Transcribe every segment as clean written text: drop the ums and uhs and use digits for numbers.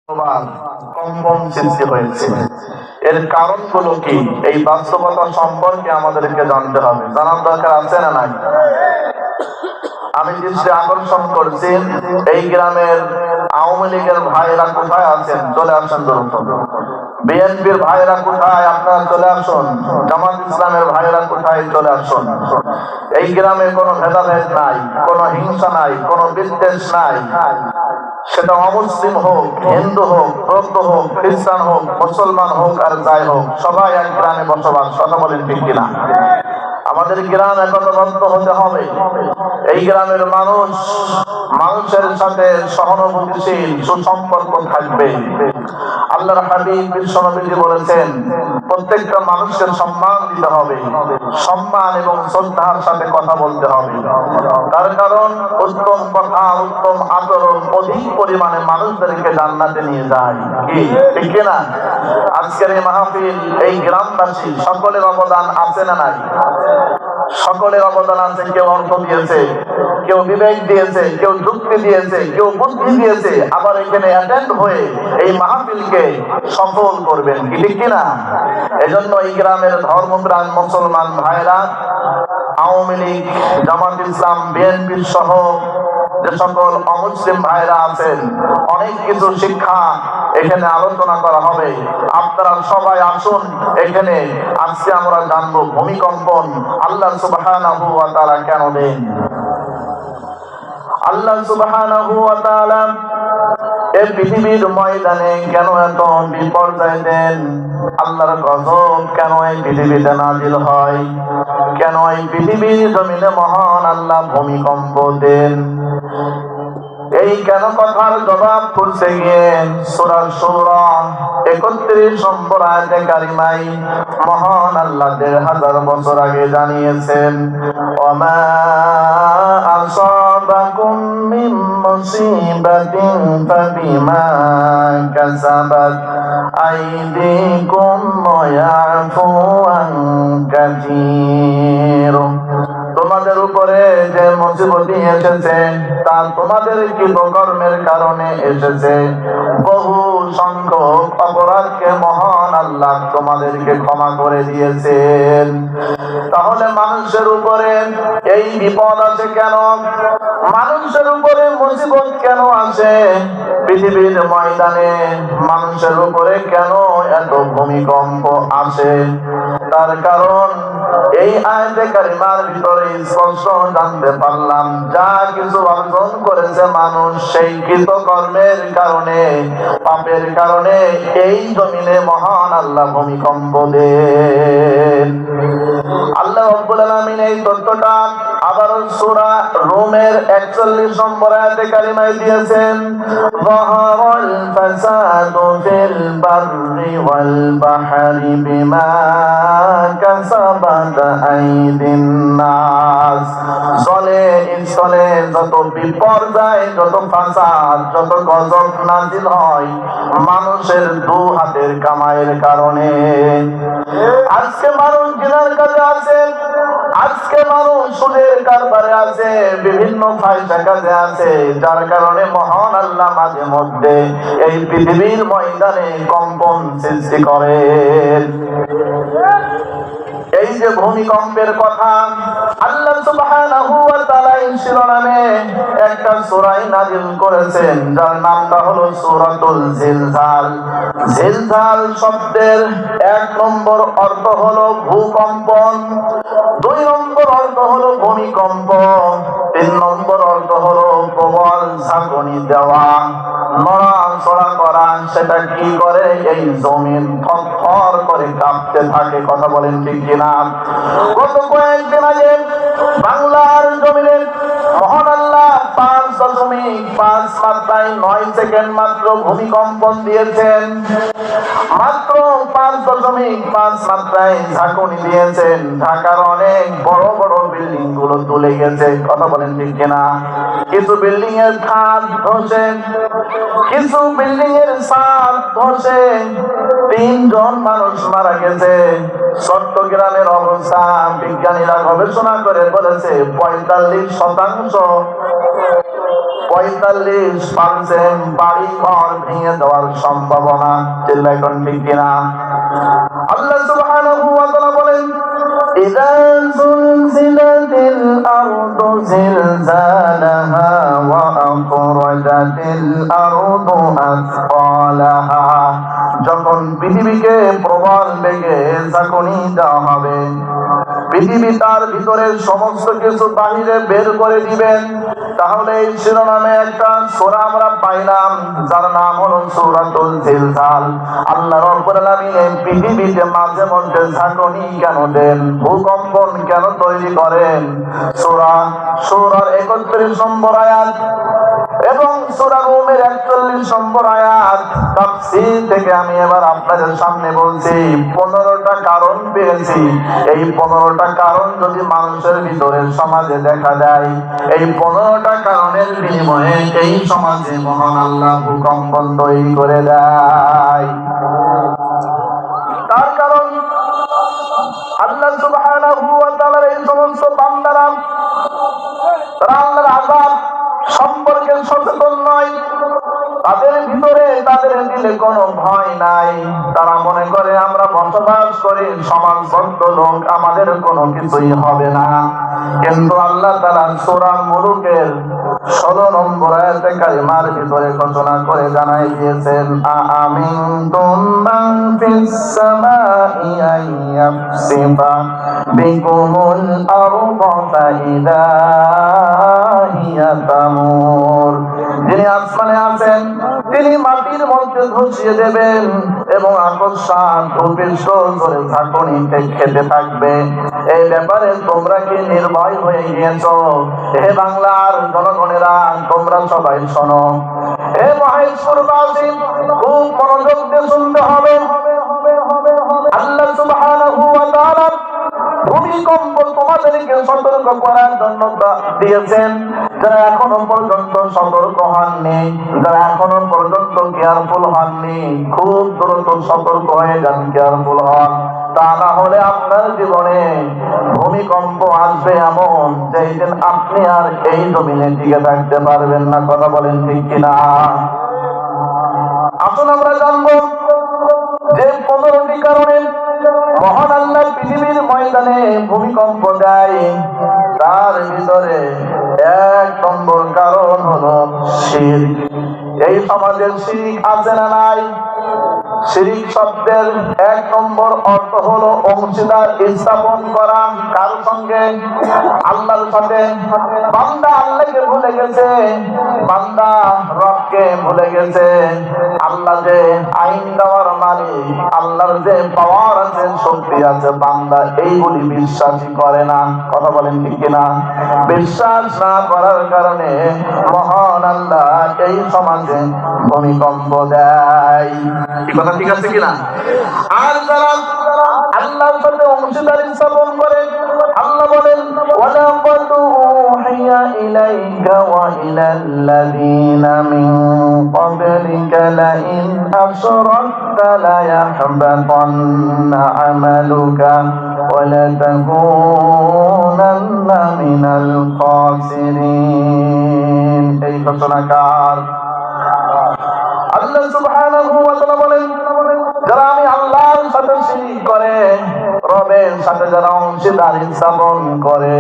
কম্পন সৃষ্টি হয়েছে। এর কারণগুলো কি, এই বাস্তবতা সম্পর্কে আমাদেরকে জানতে হবে, জানার দরকার আছে না নাই? আমি দৃষ্টি আকর্ষণ করছি, এই গ্রামের আওয়ামী লীগের ভাইরা কোথায় আছেন? চলে আসেন দ্রুত। বিএনপির ভাইরা কোথায়? আপনারা চলে আসুন। জামাত ইসলামের ভাইরা কোথায়? চলে আসুন। এই গ্রামে কোনো ভেদাভেদ নাই, কোনো হিংসা নাই, কোনো বিদ্বেষ নাই। সেটা অমুসলিম হোক, হিন্দু হোক, বৌদ্ধ হোক, খ্রিস্টান হোক, মুসলমান হোক আর যাই হোক, সবাই এক গ্রামে বসবাস। কথা বলেন ঠিক কিনা? আমাদের গ্রাম একতাবদ্ধ হতে হবে। এই গ্রামের মানুষের সাথে সহানুভূতিশীল সুসম্পর্ক থাকবে। আল্লাহর হাবিব বিশ্বনবী বলেছেন, প্রত্যেকটা মানুষের সম্মান দিতে হবে, সম্মান এবং শ্রদ্ধার সাথে কথা বলতে হবে। তার কারণ উত্তম কথা, উত্তম আচরণ অধিক পরিমাণে মানুষদেরকে জান্নাতে নিয়ে যায়। কি ঠিক কিনা? আজকের এই মাহফিল, এই গ্রামবাসী সকলের অবদান আছে না নাই? সকলের অবদান আছে। কেউ অর্থ দিয়েছে, কেউ বিবেক দিয়েছে, কেউ যুক্তি দিয়েছে, কেউ বুদ্ধি দিয়েছে, আবার এখানে অ্যাটেন্ড হয়ে এই মাহফিলকে সফল করবেন। কি ঠিক কিনা? এজন্য এই গ্রামের ধর্মপ্রাণ মুসলমান ভাইরা, আওয়ামী লীগ, জামাত ইসলাম, বিএনপি সহ যে সকল অমুসলিম ভাইরা আছেন, অনেক কিছু শিক্ষা এখানে আলোচনা করা হবে। আপনারা সবাই আসুন এখানে। আজকে আমরা জানবো ভূমিকম্পন আল্লাহ সুবহানাহু ওয়া তাআলা কেন দেন। আল্লাহ সুবহানাহু ওয়া তাআলা এই পৃথিবীর ময়দানে কেন এত বিপর্যয় দেন? আল্লাহর গজব কেন এই পৃথিবীতে নাজিল হয়? কেন এই পৃথিবীর জমিনে মহান আল্লাহ ভূমিকম্প দেন? এই কেন কথার জবাব করতে গিয়ে সূরা শূরা ৩১ নম্বর আয়াতে কারিমায় মহান আল্লাহ ১৫০০ বছর আগে জানিয়েছেন, ওমা আসাবাকুম মিন মুসিবাতিন ফাবিমা কাসাবাত আইদিকুম ওয়া ইয়াফু আন কাসীর। তোমাদের উপরে যে মুসিবত এসেছে তা তোমাদের কৃতকর্মের কারণে এসেছে। বহু সংখ্যক অপরাধকে মহান আল্লাহ তোমাদেরকে ক্ষমা করে দিয়েছেন। তাহলে মানুষের উপরে এই বিপদ আছে কেন? মানুষের উপরে মুসিবত কেন আসে? পৃথিবীর ময়দানে মানুষের উপরে কেন এত ভূমিকম্প আসে? তার কারণ এই আয়াতে কারিমার ভিতরে স্পষ্ট জানতে পারলাম, যা কিছু অর্জন করেছে মানুষ সেই কৃতকর্মের কারণে, পাপের কারণে এই জমিনে মহান আল্লাহ ভূমিকম্প দেন। আল্লাহ রাব্বুল আলামিন এই তথ্যটা আবার সূরা রুমের ৪১ নম্বর আয়াতে কারিমায় দিয়েছেন, যাহারাল ফাসাদু ফিল বাররি ওয়াল বাহরি বিমা কাসাবাত আইদিন নাস। জলে স্থলে যত বিপর্যয়, যত ফাসাদ, যত গজব নাজিল হয় মানুষের দু হাতের কামাইয়ের কারণে। আজকে মানুষ জিনার কাজে আছে, আজকে মানুষ সুদের কারবারে আছে, বিভিন্ন ফায়দা কাজে আছে, যার কারণে মহান আল্লাহ মাঝে মধ্যে এই পৃথিবীর ময়দানে কম্পন সৃষ্টি করেন। এই যে ভূমিকম্পের কথা আল্লাহ সুবহানাহু ওয়া তাআলা এই শিরোনামে একটা সূরা নাযিল করেছেন, যার নামটা হলো সূরাতুল জিলজাল। জিলজাল শব্দের ১ নম্বর অর্থ হলো ভূকম্পন, ২ নম্বর অর্থ হলো ভূমিকম্প, ৩ নম্বর অর্থ হলো প্রবল ঝাঁকুনি দেওয়া, নড়াচড়া করা। সেটা কি করে? এই জমিন থরথর করে কাঁপতে থাকে। কথা বলেন ঠিক কিনা? গত কয়েকদিন আগে বাংলার জমিনে মহান আল্লাহ ৫.৫ মাত্রায় ৯ সেকেন্ড মাত্র ভূমিকম্পন দিয়েছেন। মাত্র ৫.৫ মাত্রায় ঝাঁকুনি দিয়েছেন। ঢাকার অনেক বড় বড় বিল্ডিং গুলো তুলে গেছে। কথা বলেন ঠিক কিনা? কিছু বিল্ডিং এর ছাদ ধসে, কিছু বিল্ডিং এর ছাদ ধসে ৩ জন মানুষ মারা গেছে। চট্টগ্রামের অবস্থা বিজ্ঞানীরা গবেষণা করে বলেছে ৪৫% 45% বাড়ি ঘর ভেঙে দেওয়ার সম্ভাবনা। চিল্লায় কোন ঠিক কিনা? আল্লাহ সুবহানাহু ওয়া তাআলা বলেন, ইযা যুলজিলাতিল আরদু জিলজালাহা ওয়া আখরাজাতিল আরদু আসকালাহা, যখন পৃথিবীকে প্রবল বেগে ঝাঁকুনি দেওয়া হবে, পৃথিবী তার ভিতরের সমস্ত কিছু বাহিরে বের করে দিবেন। তাহলে এই শিরোনামে একটা সূরা আমরা পাইলাম, যার নাম হলো সূরাতুল জিলজাল। আল্লাহ রাব্বুল আলামিন এই পৃথিবীতে মাঝে মধ্যে ঝাঁকুনি কেন দেন, ভূকম্পন কেন তৈরি করেন? সূরার 31 নম্বর আয়াত এবং সূরা রুমের 41 নম্বর আয়াত তাফসীর থেকে আমি এবার আপনাদের সামনে বলছি। 15টা কারণ পেয়েছি। এই 15টা কারণ যদি মানুষের ভিতরে সমাজে দেখা যায়, এই 15টা কারণের বিনিময়ে এই সমাজে মহান আল্লাহ ভূকম্পন তৈরি করে দেয়। তার কারণ আল্লাহ সুবহানাহু ওয়া তাআলার এই সমস্ত বান্দারা তারা আল্লাহর আযাব সম্পর্কে সচেতন নয়। তাদের ভিতরে, তাদের দিলে কোনো ভয় নাই। তারা মনে করে আমরা বসবাস করি সমাজবদ্ধ লোক, আমাদের কোনো কিছুই হবে না। কিন্তু আল্লাহ তাআলা সূরা মুলুকের 16 নম্বর আয়াতে কারিমার ভিতরে ঘোষণা করে জানাই দিয়েছেন, আমিনতুম মান ফিস সামাই আইয়াফসিফা বিকুমুল আরদা ফাইদা হিয়া তামুর। যিনি আসমানে আছেন তিনি মাটির মধ্যে ধসিয়ে দেবেন এবং আকস্মাত ভূপৃষ্ঠ ধরে ঝাঁকুনি খেতে থাকবে। এই ব্যাপারে তোমরা কি নির্ভয় হয়ে গিয়েছ? হে বাংলার জনগণেরা, তোমরা সবাই শোনো। হে মহেশপুরবাসী, খুব মনোযোগ দিয়ে শুনতে হবে। আল্লাহ সুবহানাহু ওয়া তাআলা ভূমিকম্প তোমাদেরকে সতর্ক করার জন্য দিয়েছেন। যারা এখনো পর্যন্ত সতর্ক হননি, যারা এখনো পর্যন্ত কেয়ারফুল হননি, খুব দ্রুত সতর্ক হয়ে যান, কেয়ারফুল হন। তা না হলে আপনার জীবনে ভূমিকম্প আসবে এমন যেই দিন আপনি আর এই জমিনে টিকে থাকতে পারবেন না। কথা বলেন ঠিক কিনা? আসুন আমরা জানবো যে 15টি কারণে মহান আল্লাহ পৃথিবীর ময়দানে ভূমিকম্প দেয়। তার ভিতরে 1 নম্বর কারণ হলো শিরক। এই সমাজে শিরক আছে না নাই? শিরক শব্দের 1 নম্বর অর্থ হলো অংশীদার স্থাপন করা। কার সঙ্গে? আল্লাহর সাথে। বান্দা আল্লাহকে ভুলে গেছে, বান্দা রবকে ভুলে গেছে। আল্লাহ যে আইন দেওয়ার মালিক, আল্লাহর যে পাওয়ার আছে, শক্তি আছে, বান্দা এইগুলি বিশ্বাসই করে না। কথা বলেন ঠিক কিনা? বিশ্বাস না করার কারণে মহান আল্লাহ এই সমাজে ভূমিকম্প দেয়। এই কথা ঠিক আছে কিনা? আর যারা আল্লাহর সাথে অংশীদারি স্থাপন করে, আল্লাহ বলেন, ওয়ালাকাদ উহিয়া ইলাইকা ওয়া ইলাল্লাযীনা মিন ক্বাবলিকা লাইন আশরাকতা লায়াহবাতান্না আমালুকা ওয়া লাতাকুনান্না মিনাল খাসিরিন। এই ঘোষণাকার আল্লাহ সুবহানাহু ওয়া তাআলা বলেন, যারা আমি আল্লাহর সাথে শিরক করে, রবের সাথে যারা অংশীদারি স্থাপন করে,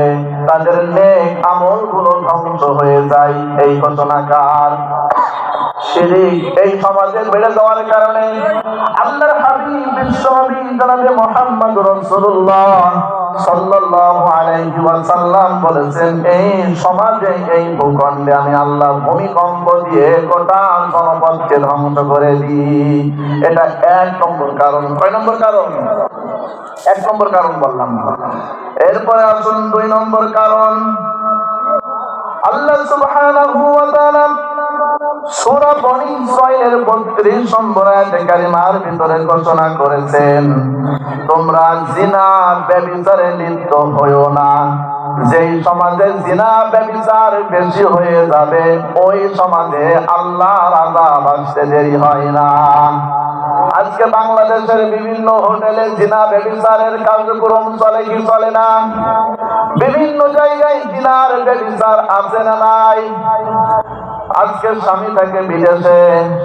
তাদের নেক আমলগুলো ধ্বংস হয়ে যায়। এই ঘটনাকার শিরক এই সমাজে বেড়ে যাওয়ার কারণে আল্লাহর হাবিব বিশ্বনবী জনাবে মুহাম্মদ রাসূলুল্লাহ সাল্লাল্লাহু আলাইহি ওয়াসাল্লাম বলেছেন, এই সমাজে, এই ভূখণ্ডে আমি আল্লাহ ভূমিকম্প দিয়ে গোটা জনপদকে ধ্বংস করে দিই। এটা 1 নম্বর কারণ। কয় নম্বর কারণ? 1 নম্বর কারণ বললাম। এরপরে আসুন 2 নম্বর কারণ। আল্লাহ সুবহানাহু ওয়া তাআলা সূরা বনী ইসরাঈলের 32 নম্বর আয়াতে কারিমার ভিতরে ঘোষণা করেছেন, তোমরা জিনা ব্যভিচারে লিপ্ত হয়ো না। যেই সমাজে জিনা ব্যভিচার বেশি হয়ে যাবে, ওই সমাজে আল্লাহর আযাব আসতে দেরি হয় না। আজকে বাংলাদেশের বিভিন্ন হোটেলে জিনা ব্যভিচারের কার্যক্রম চলে কি চলে না? বিভিন্ন জায়গায় জিনার ব্যভিচার আছে না নাই? আজকে স্বামী থাকে বিদেশে,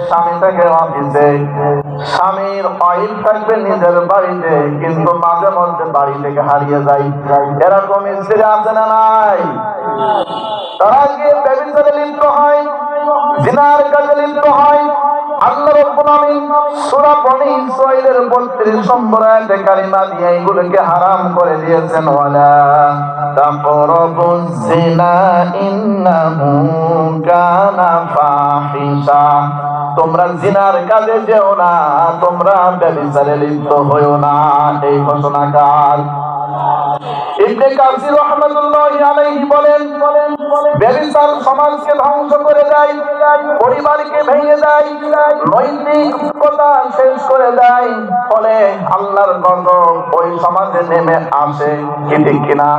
স্বামী থাকে অফিসে, স্বামীর অয়েল থাকবে নিজের বাড়িতে, কিন্তু মাঝে মধ্যে বাড়ি থেকে হারিয়ে যায়। এরকম স্ত্রী আছে না নাই? তারা গিয়ে ব্যভিচারে লিপ্ত হয়, জিনার কাজে লিপ্ত হয়। আল্লাহ রাব্বুল আলামিন সূরা বনী ইসরাঈলের 32 নম্বর আয়াতে কারিমা দিয়ে এগুলোকে হারাম করে দিয়েছেন। ওয়ালা তাকরাবুজ জিনা ইন্নাহু কানা ফাহিশা। তোমরা জিনার কাজে যেও না, তোমরা ব্যভিচারে লিপ্ত হইও না। এই ঘোষণাকার ইবনে কাসির রাহমাতুল্লাহি আলাইহি বলেন, ব্যভিচার সমাজকে ধ্বংস করে দেয়, পরিবারকে ভেঙে দেয়, নৈতিকতা শেষ করে দেয়। ফলে আল্লাহর গজব ওই সমাজে নেমে আসে। কি ঠিক কিনা?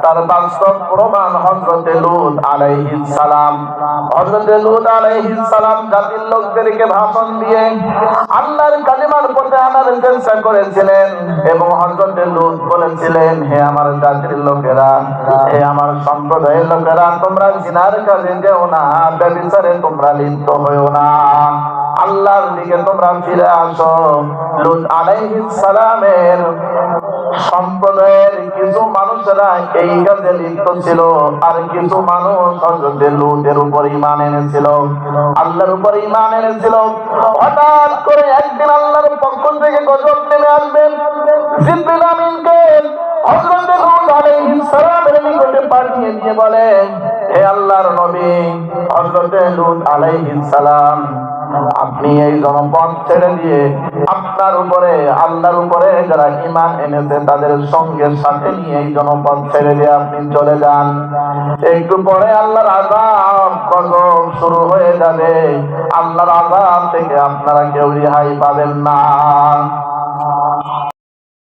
তার বাস্তব প্রমাণ হযরতে লূত আলাইহিস সালাম। হযরতে লূত আলাইহিস সালাম জাতির লোকদেরকে ভাষণ দিয়ে আল্লাহর কালিমার পথে আনার চেষ্টা করেছিলেন, এবং হযরতে লূত বলেছিলেন, হে আমার জাতির লোকেরা, হে আমার সম্প্রদায়ের লোকেরা, তোমরা জিনার কাজে যেও না, ব্যভিচারে তোমরা লিপ্ত হইও না, আল্লাহর দিকে তোমরা ফিরে আসো। লূত আলাইহিস সালামের সম্প্রদায়ের কিছু মানুষেরা এই কাজে লিপ্ত ছিল, আর কিছু মানুষ হযরত লূতের উপর ঈমান এনেছিল, আল্লাহর উপর ঈমান এনেছিল। হঠাৎ করে একদিন আল্লাহর পক্ষ থেকে গজব নেমে আসবেন। জিবরিল আমিনকে হযরত লূত আলাইহিস সালামের নিকটে পাঠিয়ে দিয়ে বলেন, হে আল্লাহর নবী হযরত লূত আলাইহিস সালাম, আপনি এই জনপদ ছেড়ে দিয়ে আপনার উপরে, আল্লাহর উপরে যারা ঈমান এনেছে তাদের সঙ্গে সাথে নিয়ে এই জনপদ ছেড়ে দিয়ে আপনি চলে যান। একটু পরে আল্লাহর আযাব গজব শুরু হয়ে যাবে, আল্লাহর আযাব থেকে আপনারা কেউ রেহাই পাবেন না।